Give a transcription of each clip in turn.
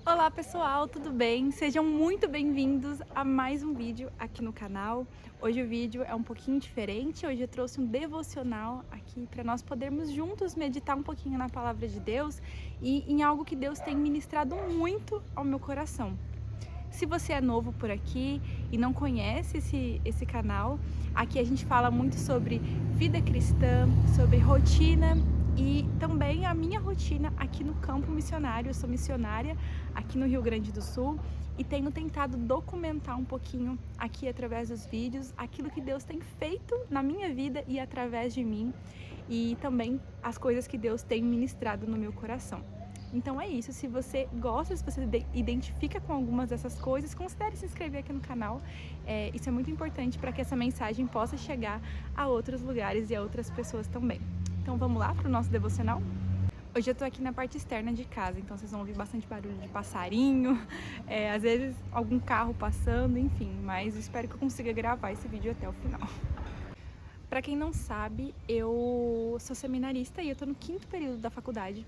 Olá pessoal, tudo bem? Sejam muito bem-vindos a mais um vídeo aqui no canal. Hoje o vídeo é um pouquinho diferente, hoje eu trouxe um devocional aqui para nós podermos juntos meditar um pouquinho na palavra de Deus e em algo que Deus tem ministrado muito ao meu coração. Se você é novo por aqui e não conhece esse canal, aqui a gente fala muito sobre vida cristã, sobre rotina e também a minha rotina aqui no campo missionário. Eu sou missionária aqui no Rio Grande do Sul e tenho tentado documentar um pouquinho aqui através dos vídeos aquilo que Deus tem feito na minha vida e através de mim e também as coisas que Deus tem ministrado no meu coração. Então é isso, se você gosta, se você identifica com algumas dessas coisas, considere se inscrever aqui no canal. Isso é muito importante para que essa mensagem possa chegar a outros lugares e a outras pessoas também. Então vamos lá para o nosso devocional? Hoje eu tô aqui na parte externa de casa, então vocês vão ouvir bastante barulho de passarinho, às vezes algum carro passando, enfim, mas espero que eu consiga gravar esse vídeo até o final. Para quem não sabe, eu sou seminarista e eu tô no 5º período da faculdade.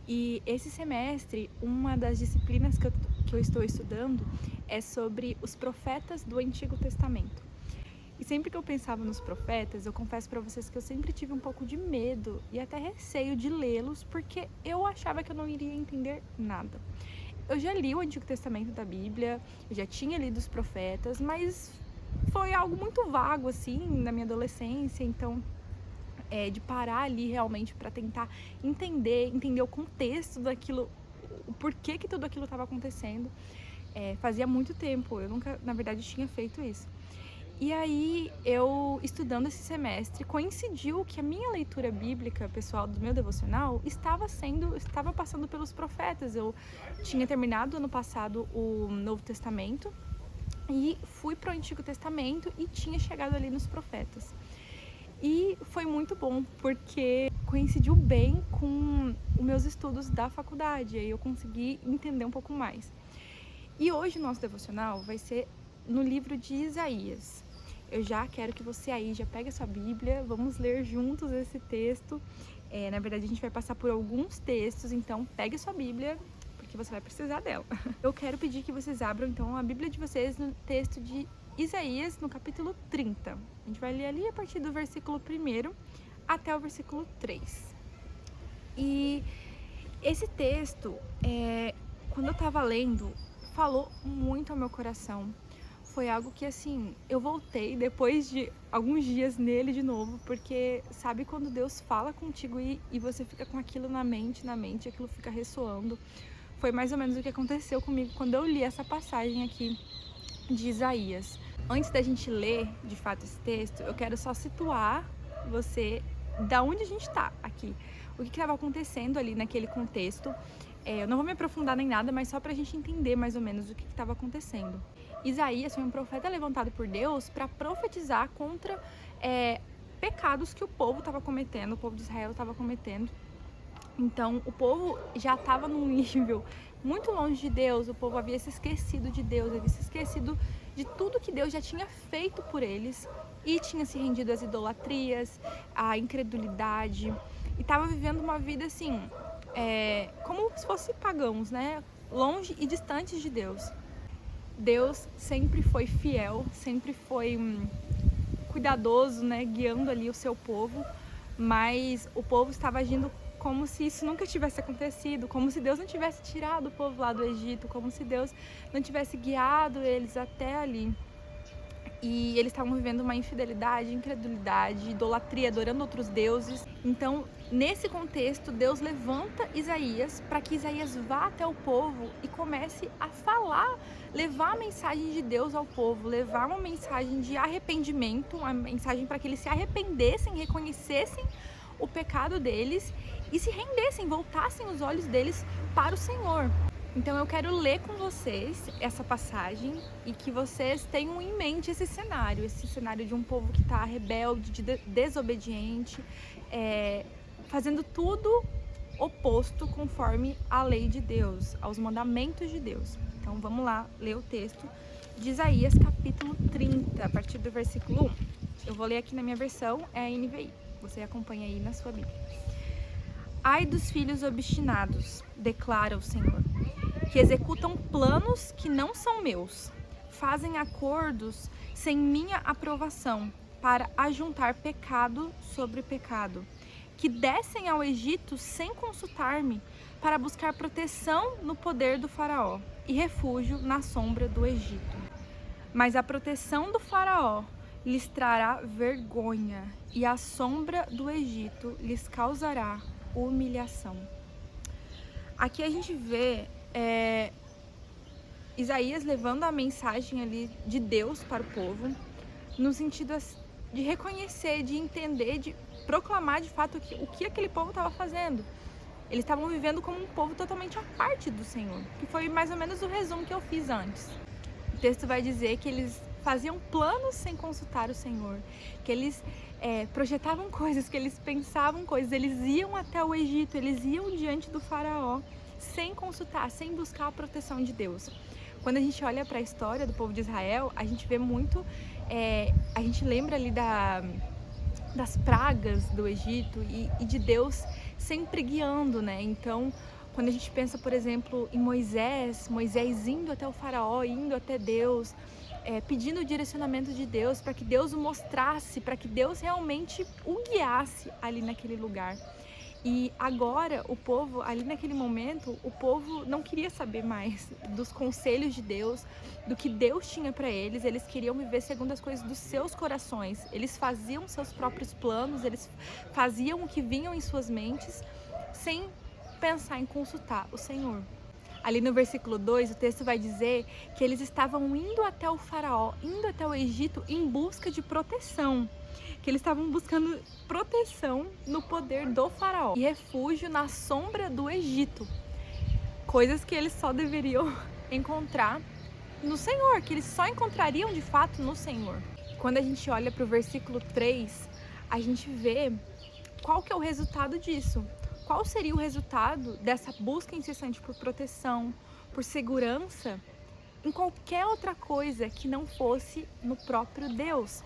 E esse semestre, uma das disciplinas que eu estou estudando é sobre os profetas do Antigo Testamento. E sempre que eu pensava nos profetas, eu confesso para vocês que eu sempre tive um pouco de medo e até receio de lê-los, porque eu achava que eu não iria entender nada. Eu já li o Antigo Testamento da Bíblia, eu já tinha lido os profetas, mas foi algo muito vago assim na minha adolescência, então de parar ali realmente para tentar entender o contexto daquilo, o porquê que tudo aquilo estava acontecendo. Fazia muito tempo, eu nunca, na verdade, tinha feito isso. E aí, eu estudando esse semestre, coincidiu que a minha leitura bíblica, pessoal, do meu devocional, estava passando pelos profetas. Eu tinha terminado ano passado o Novo Testamento e fui para o Antigo Testamento e tinha chegado ali nos profetas. E foi muito bom, porque coincidiu bem com os meus estudos da faculdade, aí eu consegui entender um pouco mais. E hoje o nosso devocional vai ser no livro de Isaías. Eu já quero que você aí já pegue a sua Bíblia, vamos ler juntos esse texto. Na verdade a gente vai passar por alguns textos, então pegue a sua Bíblia, porque você vai precisar dela. Eu quero pedir que vocês abram então a Bíblia de vocês no texto de Isaías, no capítulo 30. A gente vai ler ali a partir do versículo 1 até o versículo 3. E esse texto, quando eu tava lendo, falou muito ao meu coração. Foi algo que, assim, eu voltei depois de alguns dias nele de novo, porque sabe quando Deus fala contigo e você fica com aquilo na mente, aquilo fica ressoando. Foi mais ou menos o que aconteceu comigo quando eu li essa passagem aqui de Isaías. Antes da gente ler, de fato, esse texto, eu quero só situar você da onde a gente tá aqui. O que estava acontecendo ali naquele contexto. Eu não vou me aprofundar nem nada, mas só pra gente entender mais ou menos o que estava acontecendo. Isaías foi um profeta levantado por Deus para profetizar contra pecados que o povo estava cometendo, o povo de Israel estava cometendo. Então, o povo já estava num nível muito longe de Deus, o povo havia se esquecido de Deus, havia se esquecido de tudo que Deus já tinha feito por eles e tinha se rendido às idolatrias, à incredulidade e estava vivendo uma vida assim, como se fossem pagãos, né? Longe e distantes de Deus. Deus sempre foi fiel, sempre foi cuidadoso, né? Guiando ali o seu povo, mas o povo estava agindo como se isso nunca tivesse acontecido, como se Deus não tivesse tirado o povo lá do Egito, como se Deus não tivesse guiado eles até ali. E eles estavam vivendo uma infidelidade, incredulidade, idolatria, adorando outros deuses. Então, nesse contexto, Deus levanta Isaías para que Isaías vá até o povo e comece a falar, levar a mensagem de Deus ao povo, levar uma mensagem de arrependimento, uma mensagem para que eles se arrependessem, reconhecessem o pecado deles e se rendessem, voltassem os olhos deles para o Senhor. Então eu quero ler com vocês essa passagem e que vocês tenham em mente esse cenário de um povo que está rebelde, desobediente, fazendo tudo oposto conforme a lei de Deus, aos mandamentos de Deus. Então vamos lá ler o texto de Isaías capítulo 30, a partir do versículo 1. Eu vou ler aqui na minha versão, é a NVI. Você acompanha aí na sua Bíblia. Ai dos filhos obstinados, declara o Senhor. que executam planos que não são meus, fazem acordos sem minha aprovação para ajuntar pecado sobre pecado, que descem ao Egito sem consultar-me para buscar proteção no poder do faraó e refúgio na sombra do Egito. Mas a proteção do faraó lhes trará vergonha e a sombra do Egito lhes causará humilhação. Aqui a gente vê Isaías levando a mensagem ali de Deus para o povo, no sentido de reconhecer, de entender, de proclamar de fato o que aquele povo estava fazendo. Eles estavam vivendo como um povo totalmente à parte do Senhor, que foi mais ou menos o resumo que eu fiz antes. O texto vai dizer que eles faziam planos sem consultar o Senhor, que eles projetavam coisas, que eles pensavam coisas, eles iam até o Egito, eles iam diante do faraó sem consultar, sem buscar a proteção de Deus. Quando a gente olha para a história do povo de Israel, a gente vê muito, a gente lembra ali das pragas do Egito e de Deus sempre guiando, né? Então, quando a gente pensa, por exemplo, em Moisés indo até o faraó, indo até Deus, pedindo o direcionamento de Deus, para que Deus o mostrasse, para que Deus realmente o guiasse ali naquele lugar. E agora o povo, ali naquele momento, o povo não queria saber mais dos conselhos de Deus, do que Deus tinha para eles. Eles queriam viver segundo as coisas dos seus corações. Eles faziam seus próprios planos, eles faziam o que vinham em suas mentes, sem pensar em consultar o Senhor. Ali no versículo 2, o texto vai dizer que eles estavam indo até o faraó, indo até o Egito em busca de proteção. Que eles estavam buscando proteção no poder do faraó e refúgio na sombra do Egito. Coisas que eles só deveriam encontrar no Senhor, que eles só encontrariam de fato no Senhor. Quando a gente olha para o versículo 3, a gente vê qual que é o resultado disso. Qual seria o resultado dessa busca incessante por proteção, por segurança, em qualquer outra coisa que não fosse no próprio Deus?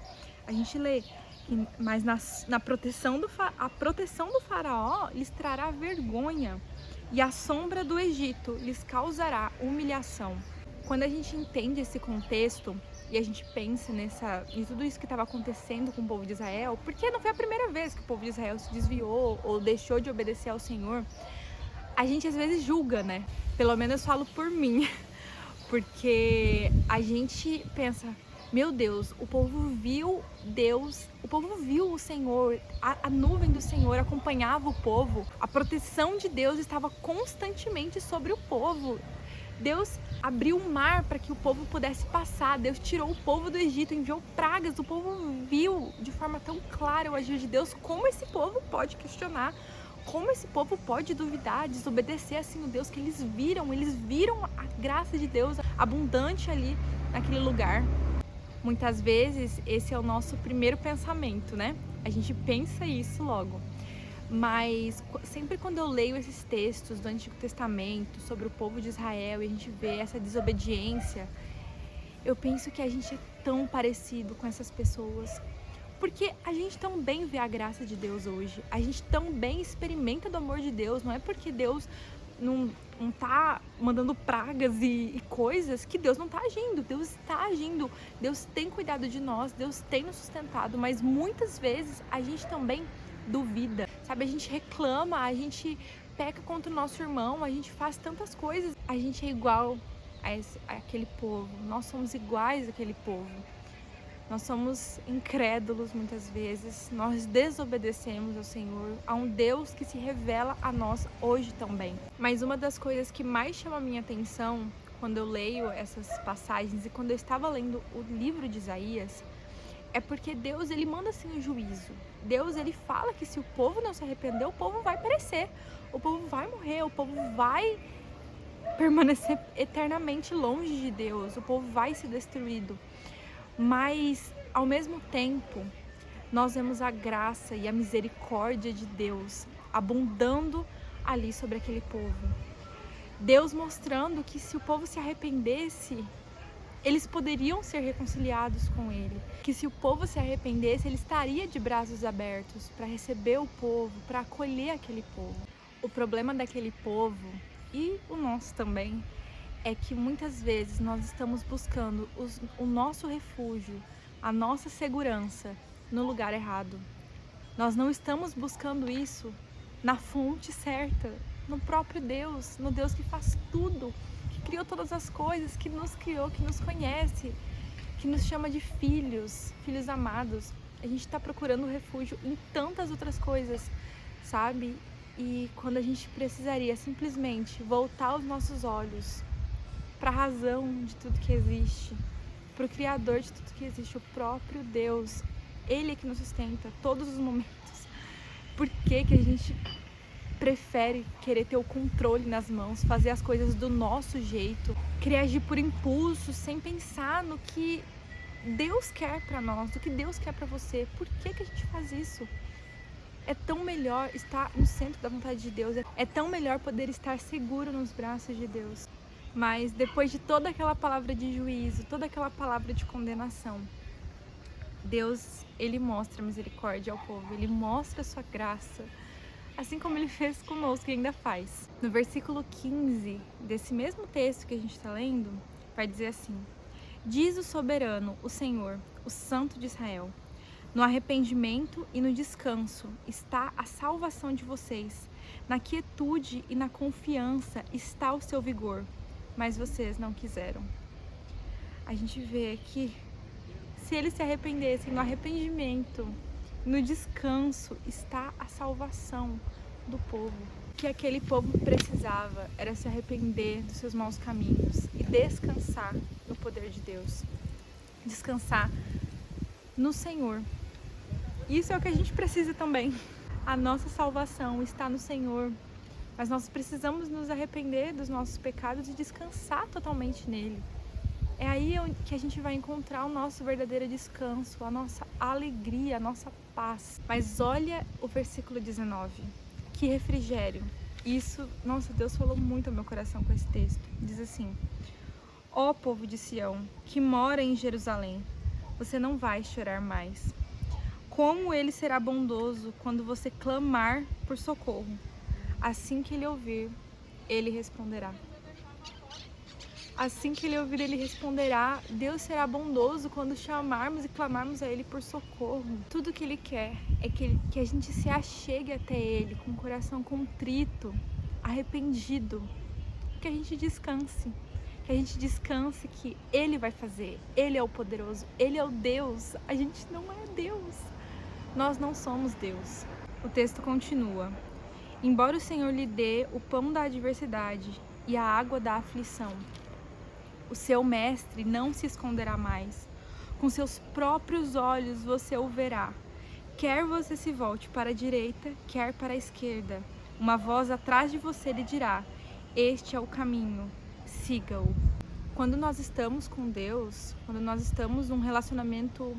A gente lê, mas a proteção do faraó lhes trará vergonha e a sombra do Egito lhes causará humilhação. Quando a gente entende esse contexto e a gente pensa em tudo isso que estava acontecendo com o povo de Israel, porque não foi a primeira vez que o povo de Israel se desviou ou deixou de obedecer ao Senhor, a gente às vezes julga, né? Pelo menos eu falo por mim, porque a gente pensa, meu Deus, o povo viu Deus, o povo viu o Senhor, a nuvem do Senhor acompanhava o povo, a proteção de Deus estava constantemente sobre o povo. Deus abriu o mar para que o povo pudesse passar, Deus tirou o povo do Egito, enviou pragas, o povo viu de forma tão clara o agir de Deus. Como esse povo pode questionar? Como esse povo pode duvidar, desobedecer assim o Deus que eles viram a graça de Deus abundante ali naquele lugar. Muitas vezes esse é o nosso primeiro pensamento, né? A gente pensa isso logo. Mas sempre quando eu leio esses textos do Antigo Testamento sobre o povo de Israel e a gente vê essa desobediência, eu penso que a gente é tão parecido com essas pessoas. Porque a gente também vê a graça de Deus hoje, a gente também experimenta do amor de Deus. Não é porque Deus não tá mandando pragas e coisas que Deus não tá agindo. Deus está agindo, Deus tem cuidado de nós, Deus tem nos sustentado, mas muitas vezes a gente também duvida, sabe? A gente reclama, a gente peca contra o nosso irmão, a gente faz tantas coisas. A gente é igual a aquele povo, nós somos iguais àquele povo. Nós somos incrédulos muitas vezes, nós desobedecemos ao Senhor, a um Deus que se revela a nós hoje também. Mas uma das coisas que mais chama a minha atenção quando eu leio essas passagens e quando eu estava lendo o livro de Isaías, é porque Deus, ele manda assim o juízo. Deus, ele fala que se o povo não se arrepender, o povo vai perecer, o povo vai morrer, o povo vai permanecer eternamente longe de Deus, o povo vai ser destruído. Mas, ao mesmo tempo, nós vemos a graça e a misericórdia de Deus abundando ali sobre aquele povo. Deus mostrando que se o povo se arrependesse, eles poderiam ser reconciliados com Ele. Que se o povo se arrependesse, Ele estaria de braços abertos para receber o povo, para acolher aquele povo. O problema daquele povo, e o nosso também, é que muitas vezes nós estamos buscando o nosso refúgio, a nossa segurança no lugar errado. Nós não estamos buscando isso na fonte certa, no próprio Deus, no Deus que faz tudo, que criou todas as coisas, que nos criou, que nos conhece, que nos chama de filhos, filhos amados. A gente está procurando refúgio em tantas outras coisas, sabe? E quando a gente precisaria simplesmente voltar os nossos olhos para a razão de tudo que existe, para o Criador de tudo que existe, o próprio Deus, Ele é que nos sustenta todos os momentos. Por que que a gente prefere querer ter o controle nas mãos, fazer as coisas do nosso jeito, querer agir por impulso, sem pensar no que Deus quer para nós, do que Deus quer para você? Por que que a gente faz isso? É tão melhor estar no centro da vontade de Deus, é tão melhor poder estar seguro nos braços de Deus. Mas depois de toda aquela palavra de juízo, toda aquela palavra de condenação, Deus, Ele mostra misericórdia ao povo, Ele mostra a sua graça, assim como Ele fez conosco e ainda faz. No versículo 15 desse mesmo texto que a gente está lendo, vai dizer assim: diz o soberano, o Senhor, o Santo de Israel: no arrependimento e no descanso está a salvação de vocês, na quietude e na confiança está o seu vigor, mas vocês não quiseram. A gente vê que se eles se arrependessem, no arrependimento, no descanso está a salvação do povo. O que aquele povo precisava era se arrepender dos seus maus caminhos e descansar no poder de Deus, descansar no Senhor. Isso é o que a gente precisa também. A nossa salvação está no Senhor, mas nós precisamos nos arrepender dos nossos pecados e descansar totalmente nele. É aí que a gente vai encontrar o nosso verdadeiro descanso, a nossa alegria, a nossa paz. Mas olha o versículo 19, que refrigério. Isso, nossa, Deus falou muito ao meu coração com esse texto. Diz assim: ó povo de Sião, que mora em Jerusalém, você não vai chorar mais. Como ele será bondoso quando você clamar por socorro. Assim que ele ouvir, ele responderá. Assim que ele ouvir, ele responderá. Deus será bondoso quando chamarmos e clamarmos a ele por socorro. Tudo que ele quer é que a gente se achegue até ele com o coração contrito, arrependido, que a gente descanse. Que a gente descanse que ele vai fazer. Ele é o poderoso, ele é o Deus. A gente não é Deus. Nós não somos Deus. O texto continua: embora o Senhor lhe dê o pão da adversidade e a água da aflição, o seu mestre não se esconderá mais. Com seus próprios olhos você o verá. Quer você se volte para a direita, quer para a esquerda, uma voz atrás de você lhe dirá: este é o caminho, siga-o. Quando nós estamos com Deus, quando nós estamos num relacionamento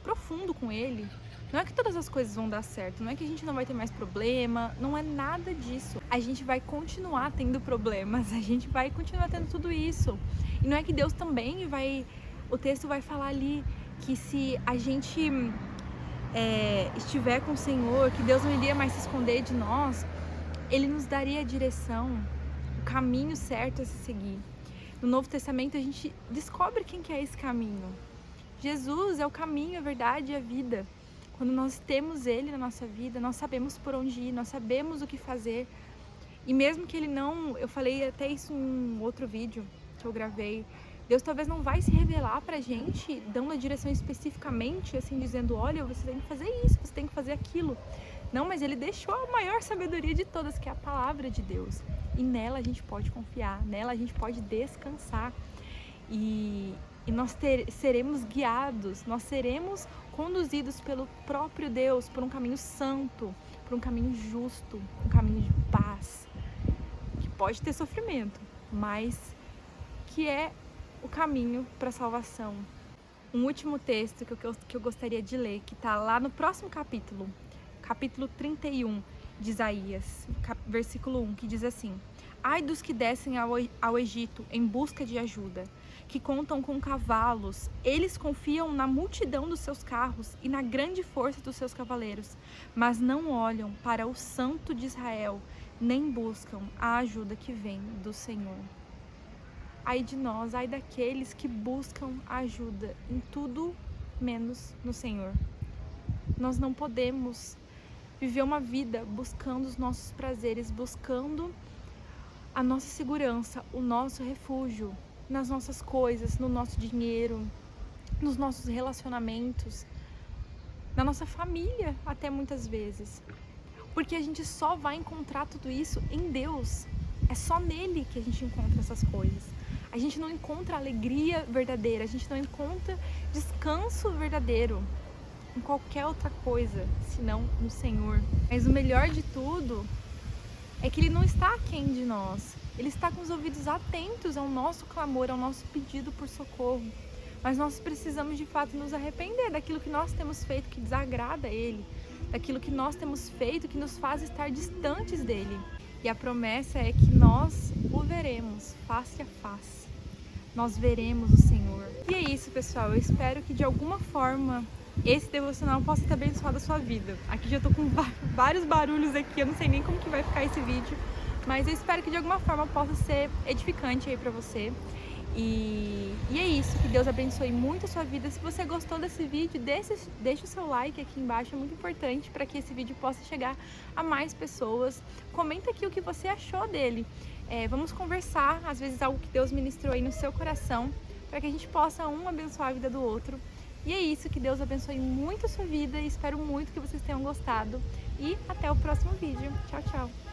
profundo com Ele, não é que todas as coisas vão dar certo, não é que a gente não vai ter mais problema, não é nada disso. A gente vai continuar tendo problemas, a gente vai continuar tendo tudo isso. E não é que Deus também vai... O texto vai falar ali que se a gente estiver com o Senhor, que Deus não iria mais se esconder de nós, Ele nos daria a direção, o caminho certo a se seguir. No Novo Testamento a gente descobre quem que é esse caminho. Jesus é o caminho, a verdade e a vida. Quando nós temos Ele na nossa vida, nós sabemos por onde ir, nós sabemos o que fazer. E mesmo que Ele não... Eu falei até isso em um outro vídeo que eu gravei. Deus talvez não vai se revelar pra gente, dando a direção especificamente, assim, dizendo: olha, você tem que fazer isso, você tem que fazer aquilo. Não, mas Ele deixou a maior sabedoria de todas, que é a palavra de Deus. E nela a gente pode confiar, nela a gente pode descansar. E nós seremos guiados, nós seremos conduzidos pelo próprio Deus por um caminho santo, por um caminho justo, um caminho de paz, que pode ter sofrimento, mas que é o caminho para a salvação. Um último texto que eu gostaria de ler, que está lá no próximo capítulo, capítulo 31 de Isaías, versículo 1, que diz assim: ai dos que descem ao Egito em busca de ajuda, que contam com cavalos, eles confiam na multidão dos seus carros e na grande força dos seus cavaleiros, mas não olham para o Santo de Israel, nem buscam a ajuda que vem do Senhor. Ai de nós, ai daqueles que buscam ajuda em tudo menos no Senhor. Nós não podemos viver uma vida buscando os nossos prazeres, buscando a nossa segurança, o nosso refúgio nas nossas coisas, no nosso dinheiro, nos nossos relacionamentos, na nossa família até muitas vezes. Porque a gente só vai encontrar tudo isso em Deus. É só nele que a gente encontra essas coisas. A gente não encontra alegria verdadeira, a gente não encontra descanso verdadeiro em qualquer outra coisa, senão no Senhor. Mas o melhor de tudo é que Ele não está aquém de nós. Ele está com os ouvidos atentos ao nosso clamor, ao nosso pedido por socorro. Mas nós precisamos de fato nos arrepender daquilo que nós temos feito que desagrada a Ele, daquilo que nós temos feito que nos faz estar distantes dEle. E a promessa é que nós o veremos face a face. Nós veremos o Senhor. E é isso, pessoal. Eu espero que de alguma forma esse devocional possa ter abençoado a sua vida. Aqui já tô com vários barulhos aqui, eu não sei nem como que vai ficar esse vídeo, mas eu espero que de alguma forma possa ser edificante aí pra você. E é isso, que Deus abençoe muito a sua vida. Se você gostou desse vídeo, deixa o seu like aqui embaixo, é muito importante para que esse vídeo possa chegar a mais pessoas. Comenta aqui o que você achou dele. Vamos conversar, às vezes algo que Deus ministrou aí no seu coração, para que a gente possa um abençoar a vida do outro. E é isso, que Deus abençoe muito a sua vida e espero muito que vocês tenham gostado. E até o próximo vídeo. Tchau, tchau!